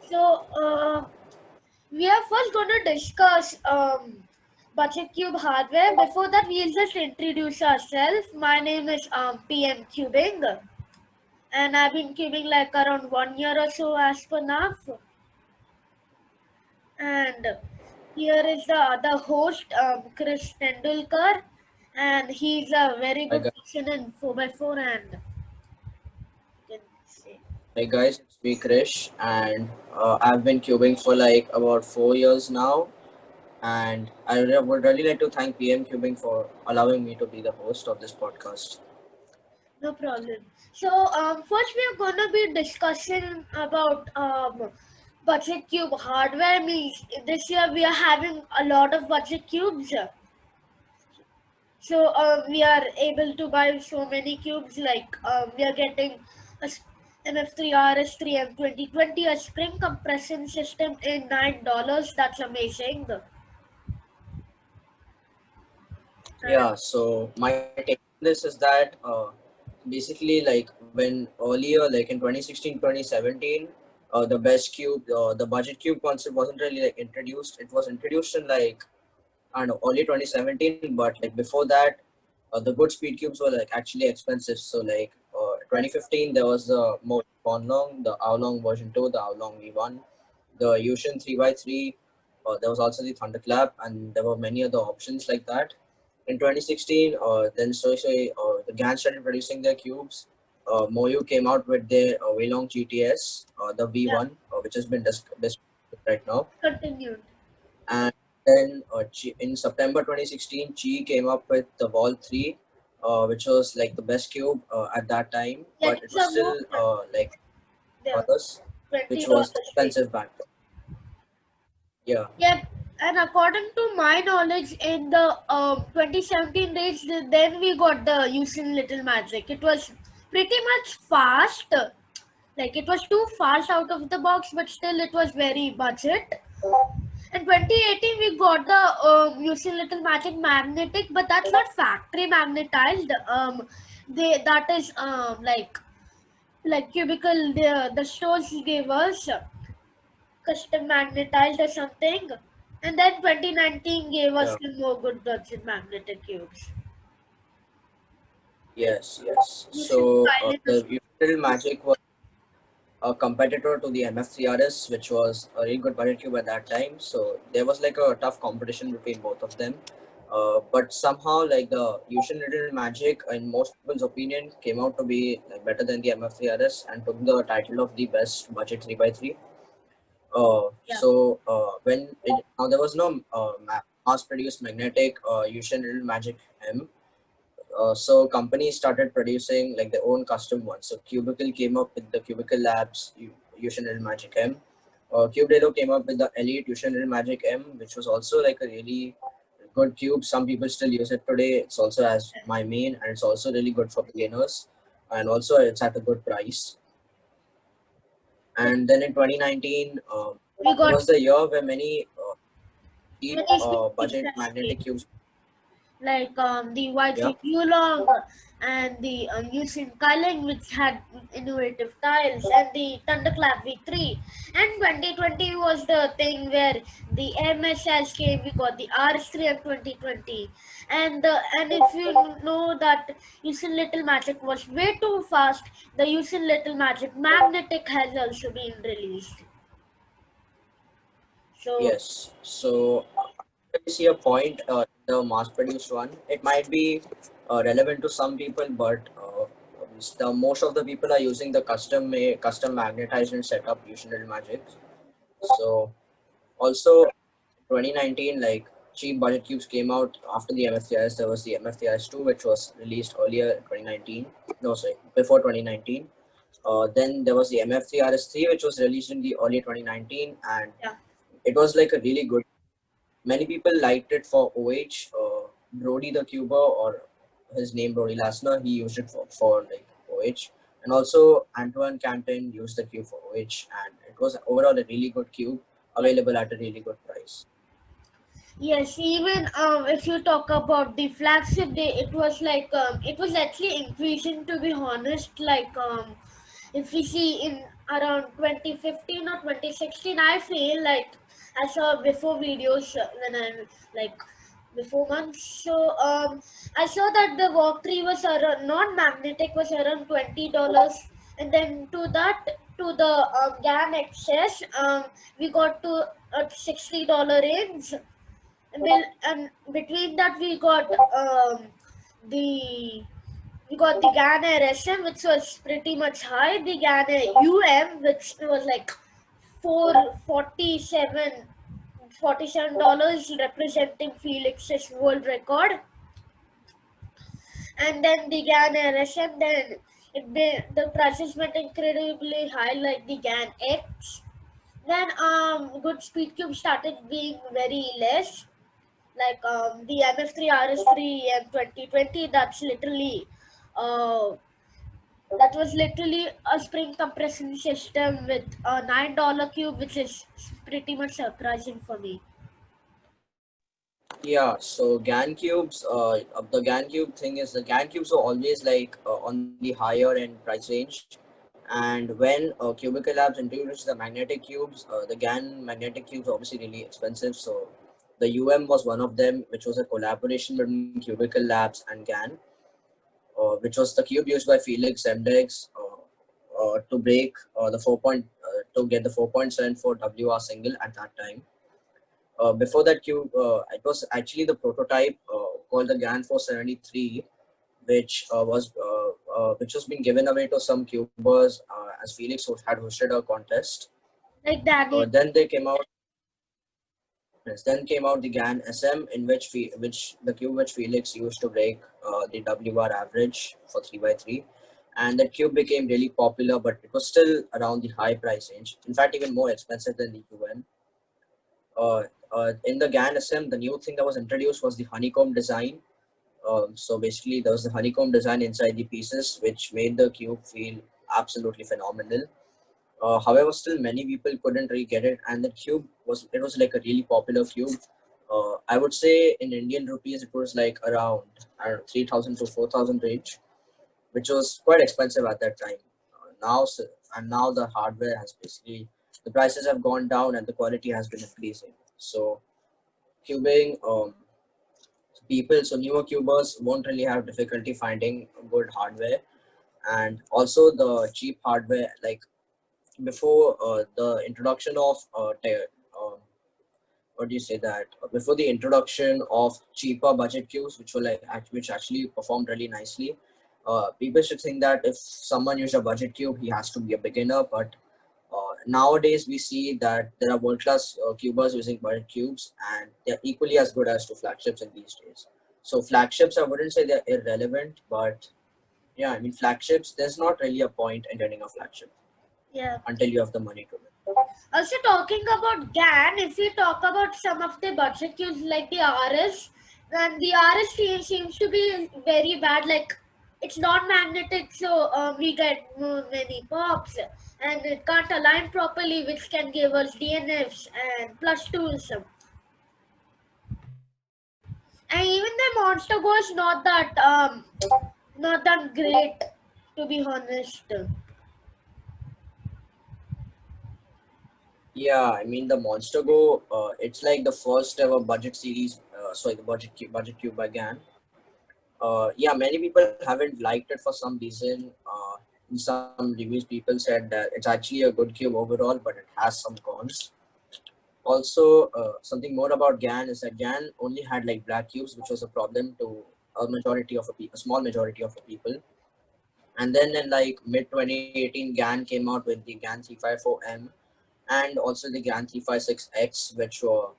So, we are first going to discuss budget cube hardware. Before that, we'll just introduce ourselves. My name is PM Cubing, and I've been cubing like around 1 year or so as per now. And here is the other host, Chris Tendulkar, and he's a very Hi good guys, person in 4x4 and you can say. Hi guys, it's me Krish, and I've been cubing for like about 4 years now, and would really like to thank PM Cubing for allowing me to be the host of this podcast. No problem. So, first we are gonna be discussing about budget cube hardware. Means this year we are having a lot of budget cubes. So, we are able to buy so many cubes. Like we are getting a MF3 RS3 M2020, a spring compression system in $9. That's amazing. And Yeah, so my take on this is that basically like when earlier, like in 2016, 2017, the best cube, the budget cube concept wasn't really like introduced. It was introduced in like I don't know, early 2017, but like before that, the good speed cubes were like actually expensive. So like 2015, there was the more Long, the Oolong version 2, the Oolong V1, the Yushin 3x3. There was also the Thunderclap, and there were many other options like that. In 2016, then the GAN started producing their cubes. Moyu came out with their Weilong GTS, the yeah, V1, which has been discussed right now. continued. And then in September 2016, Chi came up with the Wall 3, which was like the best cube at that time, Like but it it's was a still more like yeah, dollars, which was $20 rate. expensive back then. Yeah, Yep, and according to my knowledge, in the 2017 days, then we got the using Little Magic. It was pretty much fast. Like it was too fast out of the box, but still it was very budget. In 2018, we got the using Little Magic magnetic, but that's not factory magnetized. They that is like cubicle. The stores gave us custom magnetized or something. And then 2019 gave us yeah, the more good budget magnetic cubes. yes. You should So file it as the Little Magic was a competitor to the MF3RS, which was a really good budget cube at that time. So there was like a tough competition between both of them. But somehow, like the Yushin Little Magic, in most people's opinion, came out to be like better than the MF3RS and took the title of the best budget 3x3. yeah. When it now there was no mass-produced magnetic Yushin Little Magic M, so companies started producing like their own custom ones. So Cubicle came up with the Cubicle Labs Fusion Real Magic M. Cubedelo came up with the Elite Fusion Real Magic M, which was also like a really good cube. Some people still use it today. It's also as my main, and it's also really good for beginners, and also it's at a good price. And then in 2019, We it got was the year where many cheap many species budget that magnetic cubes. like the white Yeah. long and the using culling which had innovative tiles and the thunderclap v3 and 2020 was the thing where the mss came. We got the rs3 of 2020 and if you know that using little magic was way too fast, the using little magic magnetic has also been released. So Yes. So I see a point in the mass-produced one. It might be relevant to some people, but the most of the people are using the custom magnetized and setup using Little Magic. So also 2019, like cheap budget cubes came out after the MFTIS. There was the MFTIS 2, which was released earlier in 2019. No, sorry, before 2019. Then there was the MF3RS3, which was released in the early 2019, and yeah. it was like a really good. Many people liked it for OH. Brody the Cuber, or his name Brody Lasner, he used it for like OH. And also Antoine Canton used the cube for OH, and it was overall a really good cube available at a really good price. Yes, even if you talk about the flagship day, it was it was actually increasing, to be honest. If we see in around 2015 or 2016. I feel like I saw before videos when I'm like before months. So I saw that the walk tree was around non-magnetic was around $20, and then to the GAN excess we got to a $60 range. And between that the we got the Ghana RSM, which was pretty much high. The Ghana UM, which was like 447 $47, representing Felix's world record. And then the Ghana RSM, then the prices went incredibly high, like the GAN X. Then good speed cube started being very less, like the MF3 RS3 and 2020. That was literally a spring compression system with a $9 cube, which is pretty much surprising for me. Yeah, so GAN cubes, the GAN cube thing is the GAN cubes are always like on the higher end price range. And when Cubicle Labs introduced the magnetic cubes, the GAN magnetic cubes are obviously really expensive. So the UM was one of them, which was a collaboration between Cubicle Labs and GAN, which was the cube used by Felix Zemdegs to break to get the 4.74 WR single at that time. Before that cube, it was actually the prototype called the GAN 473, which was being given away to some cubers as Felix had hosted a contest. Like Danny. Then they came out. Yes, then came out the GAN SM, in which the cube which Felix used to break the WR average for 3x3, and that cube became really popular, but it was still around the high price range. In fact, even more expensive than the UN. In the GAN SM, the new thing that was introduced was the honeycomb design. So basically, there was the honeycomb design inside the pieces, which made the cube feel absolutely phenomenal. However, still many people couldn't really get it, and the cube was like a really popular cube. I would say in Indian rupees, it was like around, I don't know, 3,000 to 4,000 range, which was quite expensive at that time. Now the hardware has basically, the prices have gone down and the quality has been increasing. So cubing, so newer cubers won't really have difficulty finding good hardware, and also the cheap hardware, like before the introduction of what do you say that before the introduction of cheaper budget cubes, which actually performed really nicely. People should think that if someone used a budget cube, he has to be a beginner, but nowadays we see that there are world-class cubers using budget cubes, and they're equally as good as to flagships in these days. So flagships, I wouldn't say they're irrelevant, but yeah, I mean flagships, there's not really a point in getting a flagship Yeah. until you have the money to it. Also talking about GAN, if we talk about some of the budget cubes like the RS, then the RS seems to be very bad. Like it's non-magnetic, so we get many pops, and it can't align properly, which can give us DNFs and plus twos. And even the Monster Go is not that great, to be honest. Yeah, I mean the Monster Go, it's like the first ever budget series. Sorry, the budget cube by GAN. Yeah, many people haven't liked it for some reason. In some reviews, people said that it's actually a good cube overall, but it has some cons. Also, something more about GAN is that GAN only had like black cubes, which was a problem to a small majority of the people. And then in like mid 2018, GAN came out with the GAN 354M and also the GAN 356X, which were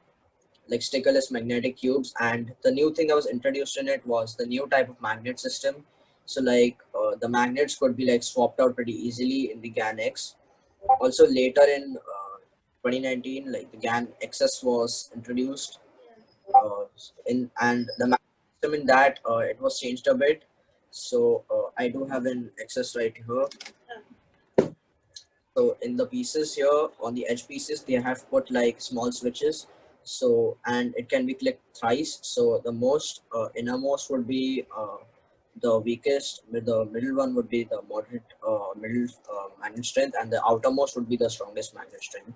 like stickerless magnetic cubes. And the new thing that was introduced in it was the new type of magnet system. So like the magnets could be like swapped out pretty easily in the GAN X. Also later in 2019, like the GAN XS was introduced and the magnet system in that it was changed a bit. So I do have an XS right here. So in the pieces here, on the edge pieces, they have put like small switches. So, and it can be clicked thrice. So the most innermost would be the weakest, the middle one would be the moderate middle magnet strength, and the outermost would be the strongest magnet strength.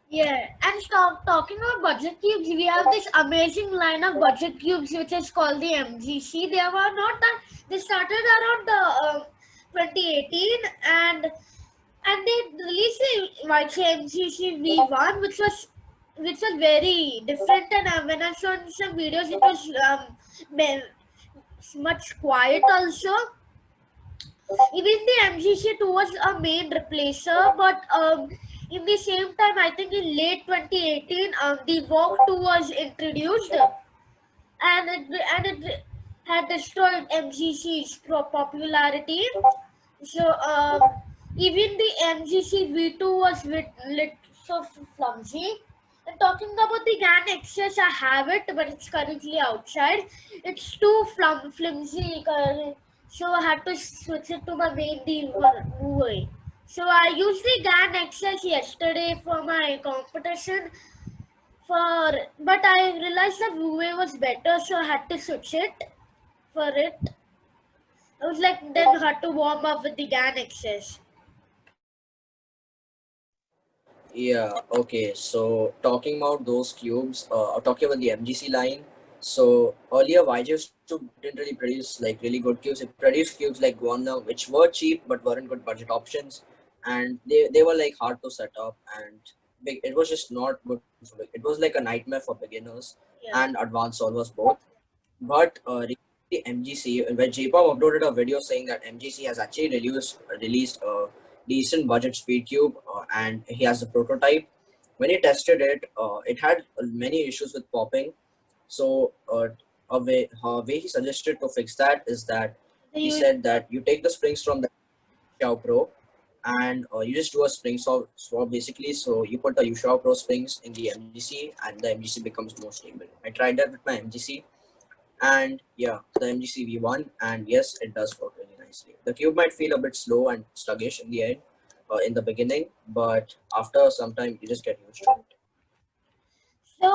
Yeah, and talking about budget cubes, we have this amazing line of budget cubes which is called the MGC. They were not that they started around the 2018, and they released the YK MGC V1, which was very different. And when I saw some videos, it was much quiet also. Even the MGC2 was a main replacer, but in the same time, I think in late 2018, the Vogue 2 was introduced, and it had destroyed MGC's popularity. So even the MGC V2 was lit so clumsy. And talking about the GAN XS, I have it, but it's currently outside. It's too flimsy, so I had to switch it to my main DUI. So I used the GAN XS yesterday for my competition. But I realized that Wu was better, so I had to switch it for it. I was like, then had to warm up with the GAN XS. Yeah, okay. So talking about those cubes, or talking about the MGC line. So earlier YG used to didn't really produce like really good cubes. It produced cubes like Guana, which were cheap but weren't good budget options, and they were like hard to set up, and it was just not good. It was like a nightmare for beginners Yeah. and advanced solvers both. But recently MGC, when JPOP uploaded a video saying that MGC has actually released a decent budget speed cube, and he has the prototype. When he tested it, it had many issues with popping. So a way he suggested to fix that is that The he U- said that you take the springs from the Xiao Pro, and you just do a swap basically. So you put the Yushao Pro springs in the MGC, and the MGC becomes more stable. I tried that with my MGC, and yeah, the MGC V1, and yes, it does work really nicely. The cube might feel a bit slow and sluggish in the end, in the beginning, but after some time, you just get used to it. So,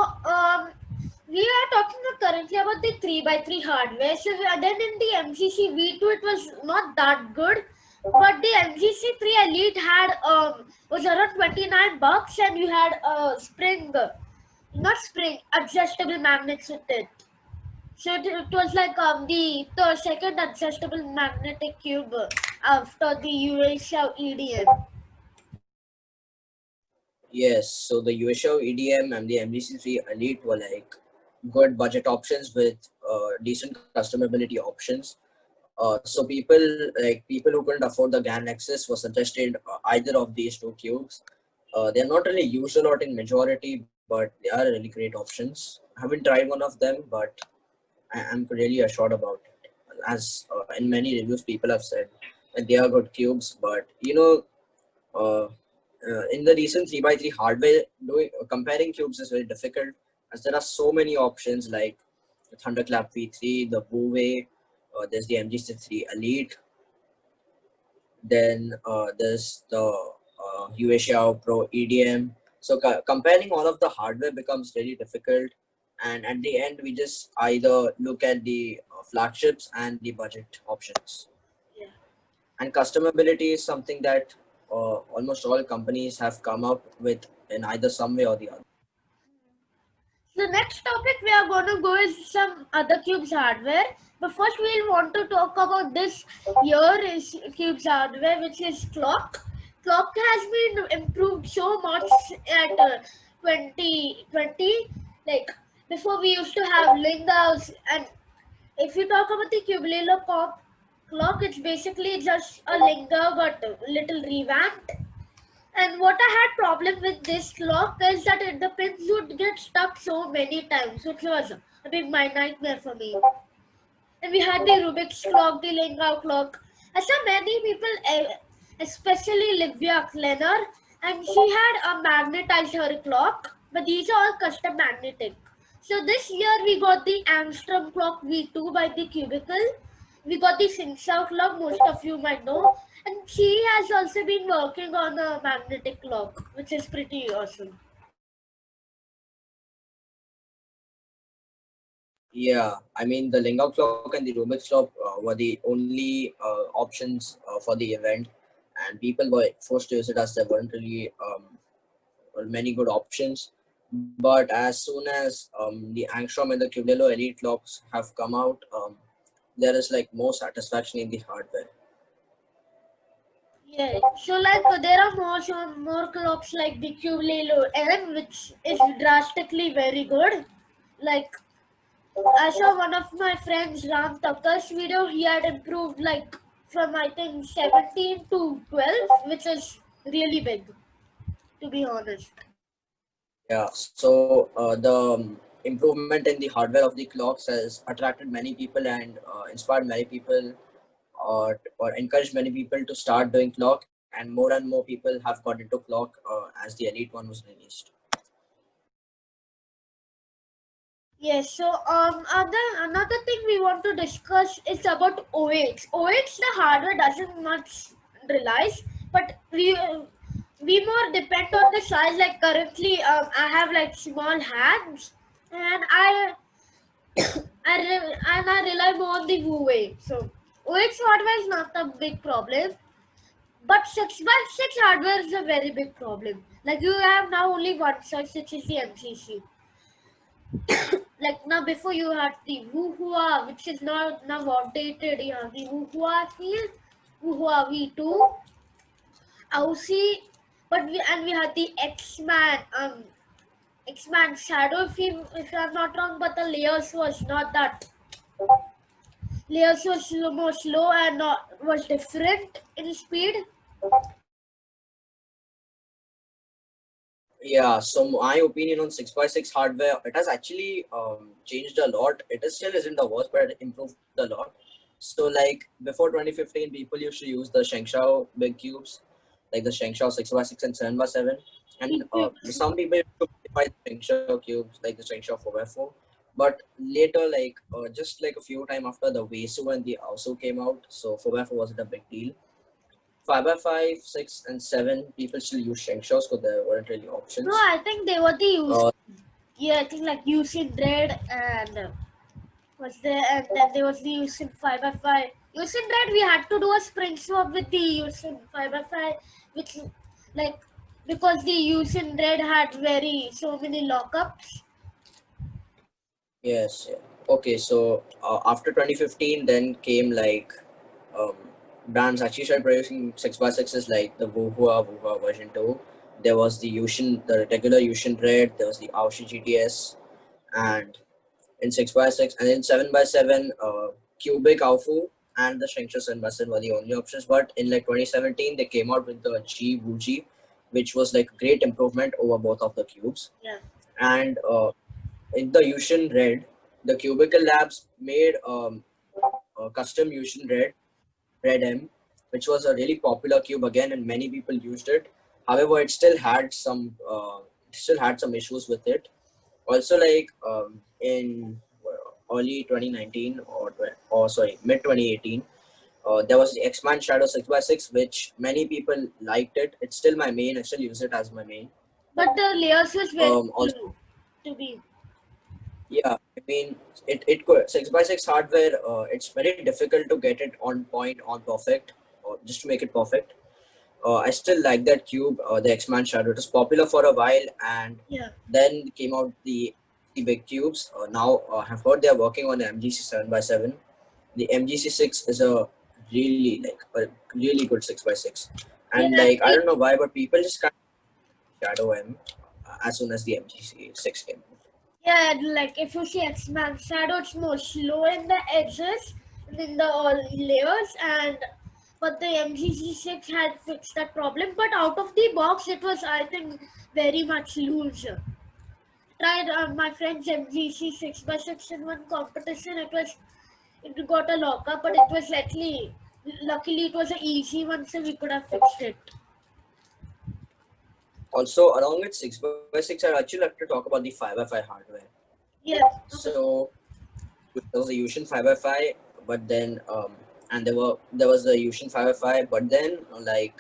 we are talking currently about the 3x3 hardware. So, then in the MCC V2, it was not that good, but the MCC 3 Elite had was around 29 bucks, and you had not spring, adjustable magnets with it. So it was like the second adjustable magnetic cube after the USL EDM. Yes, so the USO EDM and the MGC3 Elite were like good budget options with decent customability options. So people who couldn't afford the GAN Nexus were suggested either of these two cubes. They're not really used a lot in majority, but they are really great options. I haven't tried one of them, but I'm really assured about it. As in many reviews, people have said that they are good cubes, but in the recent 3x3 hardware, comparing cubes is very difficult as there are so many options like the Thunderclap V3, the Bouvet, there's the MG3 Elite, then there's the UASHIAO Pro EDM. So comparing all of the hardware becomes really difficult, and at the end we just either look at the flagships and the budget options. Yeah. And customability is something that almost all companies have come up with in either some way or the other. The next topic we are going to go is some other Cubes hardware. But first, we'll want to talk about this year is Cubes hardware, which is clock. Clock has been improved so much at 2020. Like before, we used to have Lingos, and if you talk about the Cubelelo clock, it's basically just a Linga but a little revamped. And what I had problem with this clock is that the pins would get stuck so many times, which was a big my nightmare for me. And we had the Rubik's clock, the Lingau clock. I saw many people, especially Livia Klenner, and she had a magnetized her clock, but these are all custom magnetic. So this year we got the Angstrom clock V2 by the Cubicle. We got the Singsao clock, most of you might know. And she has also been working on a magnetic clock, which is pretty awesome. Yeah, I mean the Lingau clock and the Rubik's clock were the only options for the event, and people were forced to use it as there weren't really many good options. But as soon as the Angstrom and the Cubello Elite clocks have come out, there is like more satisfaction in the hardware. Yeah. So like there are more clocks like the Cubello N, which is drastically very good. Like I saw one of my friends Ram Takkar's video. He had improved like from I think 17 to 12, which is really big, to be honest. Yeah, so the improvement in the hardware of the clocks has attracted many people and inspired many people or encouraged many people to start doing clock, and more people have got into clock as the Elite one was released. Yes. So another thing we want to discuss is about OH. OH the hardware doesn't much relies, but we more depend on the size. Like currently, I have like small hands, and I rely more on the Huawei. So OH hardware is not a big problem, but 6x6 hardware is a very big problem. Like you have now only one size, which is the MCC. Like now before you had the Wuhua, which is now outdated. You have the Wuhua field, Wuhua V2, Aussie, but we had the X-Man, X-Man Shadow, if I'm not wrong, but the layers was not that. Layers was more slow and was different in speed. Yeah, so my opinion on 6x6 hardware, it has actually changed a lot. It is still isn't the worst, but it improved a lot. So like before 2015, people used to use the Shengshao big cubes, like the Shengshao 6x6 and 7x7. And some people used to modify the Shengshao cubes, like the Shengshao 4x4. But later, like just like a few time after the Weisu and the Aosu came out, so 4x4 wasn't a big deal. 5x5, 6, and 7, people still use Shengshaws because there weren't really No, options. I think they were the use. Uh, Yeah, I think like using Dread and was there, and then there was the using 5x5. Using Dread, we had to do a spring swap with the using 5x5, which like because the using Dread had very so many lockups. yes, yeah. Okay, so after 2015, then came like um, brands actually started producing 6x6s like the Wuhua version 2. There was the Yushin, the regular Yushin Red, there was the Aoshi GTS, and in 6x6, and in 7x7, Cubic Aufu and the Shengsha 7x7 were the only options. But in like 2017, they came out with the G Wuji, which was like a great improvement over both of the cubes. Yeah. And in the Yushin Red, the Cubicle Labs made a custom Yushin Red M, which was a really popular cube again, and many people used it. However, it still had some issues with it. Also, like in early 2019 or sorry, mid 2018, there was the X-Man Shadow 6x6, which many people liked it. It's still my main. I still use it as my main. But the layers was very Also, slow to be. yeah, I mean, it could 6x6 hardware. It's very difficult to get it on point, on perfect, or just to make it perfect. I still like that cube, the X-Man Shadow. It was popular for a while, and Yeah. then came out the big cubes. Now I've heard they're working on the MGC 7x7. The MGC 6 is a really good 6x6, Yeah, and like I don't know why, but people just can't Shadow M as soon as the MGC 6 came. yeah, like if you see X-Man Shadow, it's more slow in the edges and in the all layers, and but the MGC6 had fixed that problem. But out of the box, it was I think very much loose. Tried my friend's MGC 6x6 in one competition. It got a lockup, but it was luckily it was an easy one, so we could have fixed it. Also, along with 6x6, I'd actually like to talk about the 5x5 hardware. Yeah. Okay. So there was a Yushin 5x5, but then and there was a Yushin 5x5, but then like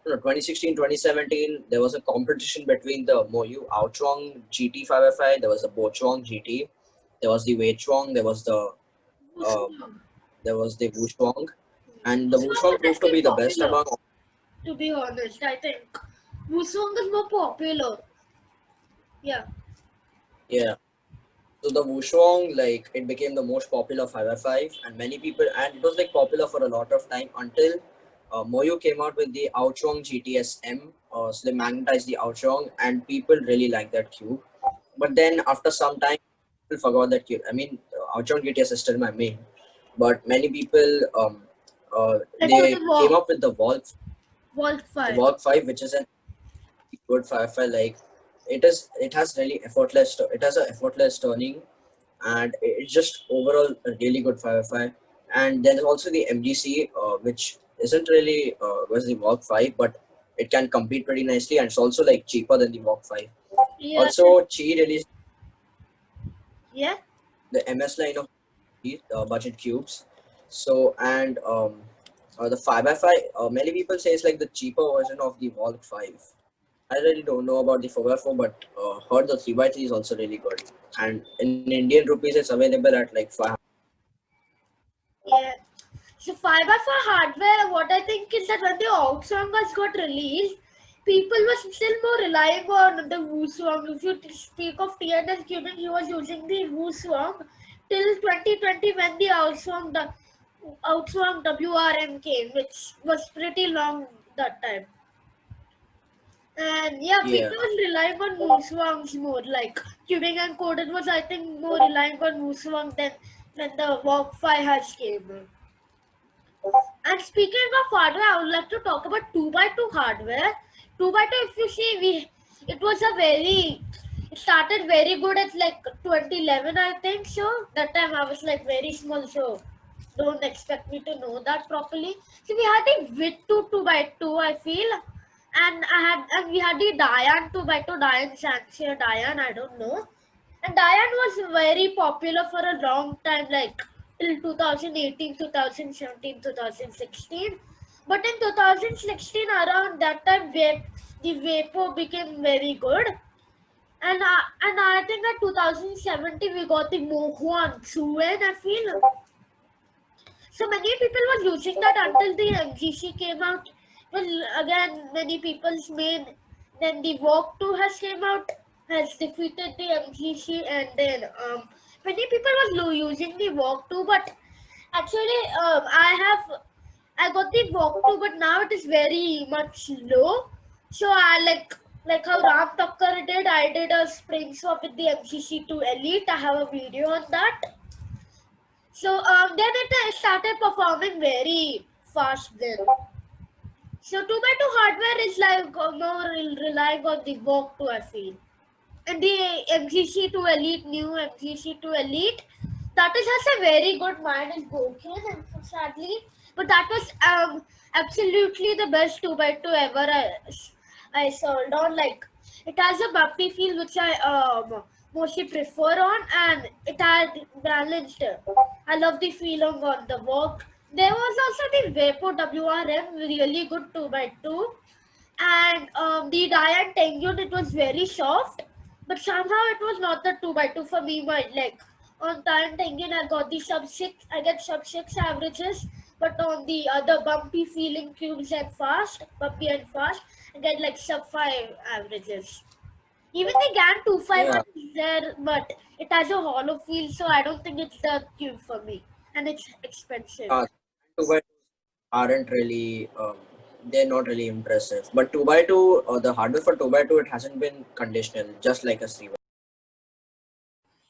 2016, 2017, there was a competition between the Moyu Outrong GT 5x5, there was a Bochuang GT, There was the Wei Chuang, um, Wusong. there was the Wushuang, and the Wusong Wushuang was, I proved to be think, the best popular. among. To be honest, I think Wusong is more popular. Yeah. Yeah. So the Wushuang, like it became the most popular 5x5, and many people, and it was like popular for a lot of time until Moyu came out with the Ouchuang GTS M. So they magnetized the Ouchuang, and people really liked that cube. But then after some time, people forgot that cube. I mean, Ouchuang GTS is still my main, but many people Like to the they came Walk, up with the Vault 5. Walk 5, which is a good 5x5. Like it has really effortless. It has a effortless turning, and it's just overall a really good 5x5. And then there's also the MGC, which isn't really was the Walk 5, but it can compete pretty nicely, and it's also like cheaper than the Walk 5. Yeah. Also, Chi released Yeah. the MS line of budget cubes. So and the 5x5, many people say it's like the cheaper version of the Walk 5. I really don't know about the 4x4, but heard the 3x3 is also really good. And in Indian rupees, it's available at like 500. Yeah. So 5x4 hardware, what I think is that when the Outsongers got released, people were still more relying on the Wusong. If you speak of TNS Cubing, he was using the Wusong till 2020 when the Outsong WRM came, which was pretty long that time. And yeah, Yeah. people was relying on Wusongs more. Like Cubing and Coded was, I think, more relying on Wusong than when the Walk 5 has came. And speaking of hardware, I would like to talk about 2x2 hardware. 2x2, if you see, it was a very, it started very good at like 2011, I think so. That time I was like very small, so don't expect me to know that properly. So we had the VIT 2x2, I feel. And we had the Diane 2x2, Diane Sanxia, Diane, I don't know. And Diane was very popular for a long time, like till 2018, 2017, 2016. But in 2016, around that time, the Vapo became very good. And I think at 2017, we got the Mohuan Suen, I feel. So many people were using that until the MGC came out. Well, again, many people's main. Then the Walk 2 has came out, has defeated the MGC, and then many people was using the Walk 2, but actually I got the Walk 2, but now it is very much low. So I like how Ram Takkar did. I did a spring swap with the MGC to Elite. I have a video on that. So then it started performing very fast then. So 2x2 hardware is like more relying on the Vogue 2, I feel. And the MGC to Elite, new MGC to Elite, that is has a very good mind and broken, and sadly, but that was absolutely the best 2x2 ever I sold on. Like it has a bumpy feel which I mostly prefer on, and it had balanced. I love the feeling on the walk. There was also the Vapo WRM, really good 2x2, and the Diane Tengyun, it was very soft, but somehow it was not the 2x2 for me. But like on Diane Tengyun, I got the sub 6, I get sub 6 averages, but on the other bumpy feeling cubes and fast, bumpy and fast, I get like sub 5 averages. Even the GAN 251 Yeah. is there, but it has a hollow feel, so I don't think it's the cube for me, and it's expensive. 2x aren't really they're not really impressive. But 2x2, the hardware for 2x2, it hasn't been conditional, just like a 3x.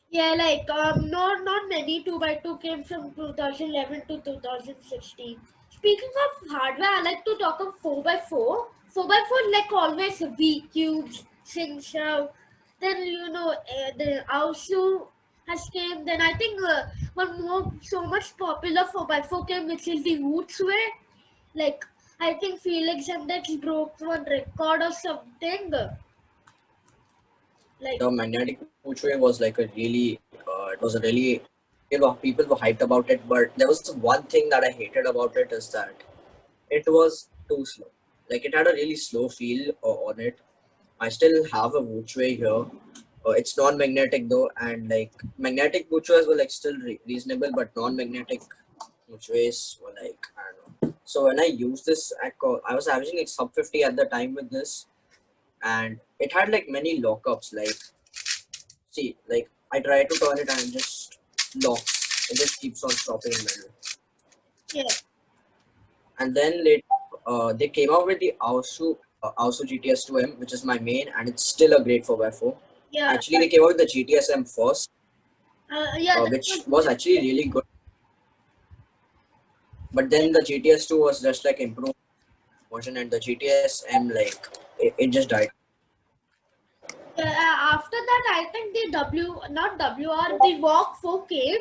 Yeah, like not many 2x2 came from 2011 to 2016. Speaking of hardware, I like to talk of 4x4. 4x4 like always V cubes, Shinsha. Then the Aosu has came. Then I think one more so much popular 4x4 came, which is the Woods way. Like I think Felix and Dex broke one record or something. Like The magnetic Puchue was like a really, it was a really, people were hyped about it. But there was one thing that I hated about it is that it was too slow. Like it had a really slow feel on it. I still have a Wuchue here. It's non-magnetic though, and like magnetic boot shoes were like still reasonable, but non-magnetic boot shoes were like I don't know. So when I used this I was averaging like sub 50 at the time with this, and it had like many lockups. Like see, like I try to turn it and it just locks. It just keeps on stopping in middle. Yeah, And then later, they came out with the Ausu GTS2M, which is my main, and it's still a great 4x4. yeah, Actually, they came out with the GTS-M first, yeah. That which was was actually really good. But then the GTS2 was just like improved version, and the GTS-M like it just died. after that, I think the not WR, the Walk 4K.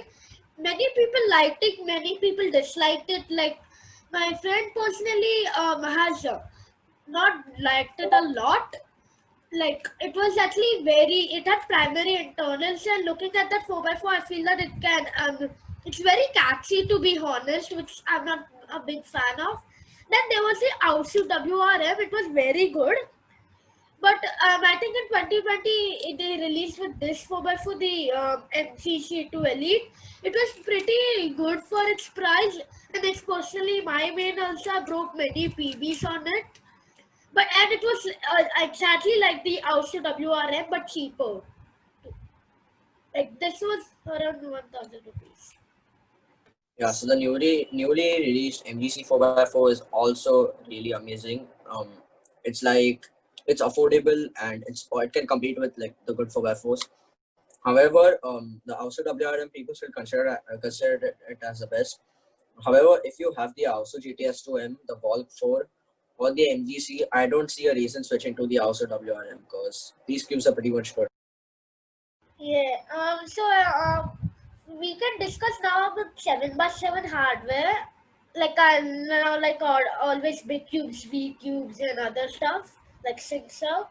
Many people liked it. Many people disliked it. Like my friend personally has not liked it a lot. Like it was actually very. It had primary internals, and looking at that 4x4, I feel that it can. It's very catchy to be honest, which I'm not a big fan of. Then there was the Outsuit WRM. It was very good. But I think in 2020 they released with this 4x4 the MCC2 Elite. It was pretty good for its price, and especially my main also broke many PBs on it. But and it was exactly like the Aussie WRM but cheaper. Like this was around 1,000 rupees. Yeah, so the newly released MGC 4x4 is also really amazing. It's like it's affordable and it can compete with like the good 4x4s. However, the Ausu WRM people should consider it as the best. However, if you have the Ausu GTS2M, the Volk 4, or the MGC, I don't see a reason switching to the Ausu WRM because these cubes are pretty much good. Yeah. We can discuss now about 7x7 hardware. Like I now like always big cubes, V cubes, and other stuff like Sensor.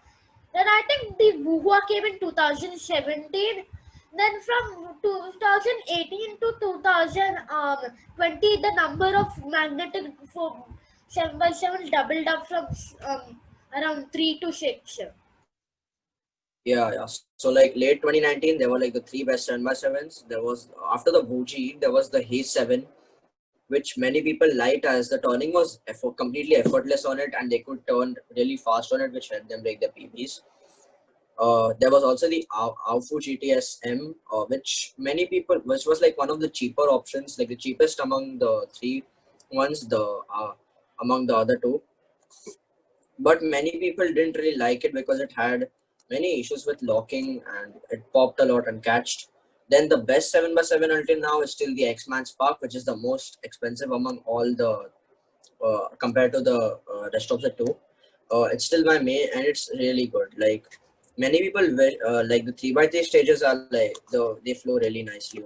Then I think the Wuhua came in 2017. Then from 2018 to 2020, the number of magnetic for 7x7 doubled up from around 3 to 6. Yeah, yeah. So like late 2019, there were like the three best 7x7s. There was after the Buji, there was the Haze 7, which many people liked as the turning was completely effortless on it, and they could turn really fast on it, which helped them break their PBs. There was also the Aufu GTS M, which was like one of the cheaper options, like the cheapest among the three ones, among the other two. But many people didn't really like it because it had many issues with locking and it popped a lot and catched. Then the best 7x7 until now is still the X-Man Spark, which is the most expensive among all the compared to the rest of the two. It's still my main and it's really good. Like many people like the 3x3 stages are like they flow really nicely.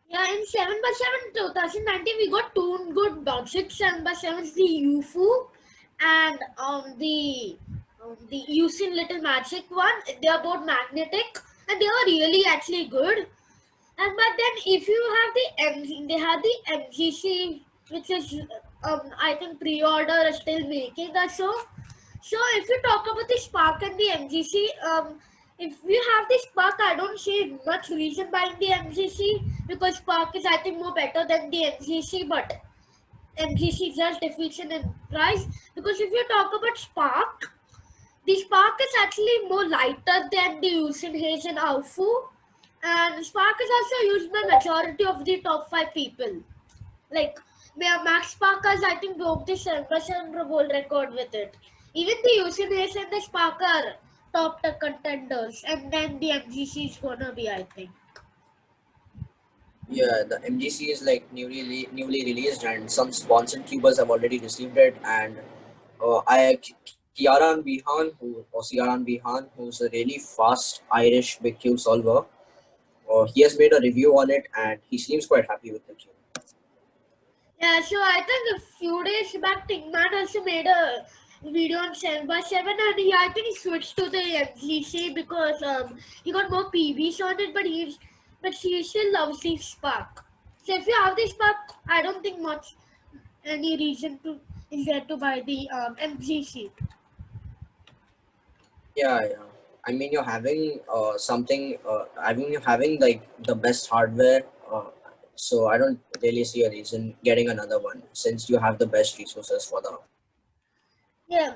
Yeah, in 7x7 2019, we got two good budget 7x7s, the UFO and the Usin Little Magic one. They are both magnetic and they are really actually good. And but then if you have they have the MGC, which is I think pre-order is still making or so. So if you talk about the Spark and the MGC, if you have the Spark, I don't see much reason buying the MGC because Spark is I think more better than the MGC, but MGC just deficient in price. Because if you talk about Spark, the Spark is actually more lighter than the Usain Hayes and Alfu, and Spark is also used by majority of the top 5 people. Like Max Parker's, I think broke the 7% world record with it. Even the UCBS and the Sparker top the contenders, and then the MGC is gonna be, I think. Yeah, the MGC is like newly released, and some sponsored cubers have already received it. And Kiaran Bihan, who's a really fast Irish big cube solver, he has made a review on it, and he seems quite happy with the cube. Yeah, so I think a few days back, Tingman also made a video on 7x7, and I think he switched to the MGC because he got more PBs on it, but he still loves the Spark. So if you have the Spark, I don't think much any reason to is there to buy the MGC. Yeah, yeah. I mean, you're having something. I mean, you're having like the best hardware. So I don't really see a reason getting another one since you have the best resources for the. Yeah.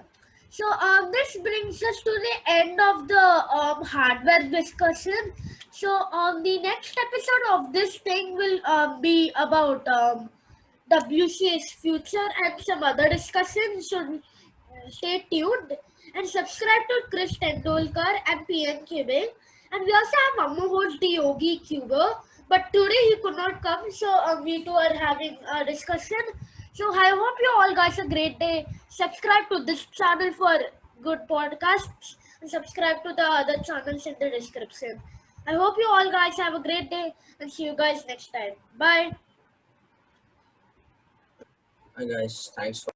So this brings us to the end of the hardware discussion. So the next episode of this thing will be about WC's future and some other discussions. So stay tuned and subscribe to Chris Tendolkar and PN Cubing. And we also have Ammu host the Yogi Cuber. But today he could not come, so we two are having a discussion. So I hope you all guys a great day. Subscribe to this channel for good podcasts and subscribe to the other channels in the description. I hope you all guys have a great day and see you guys next time. Bye. Hi guys, thanks for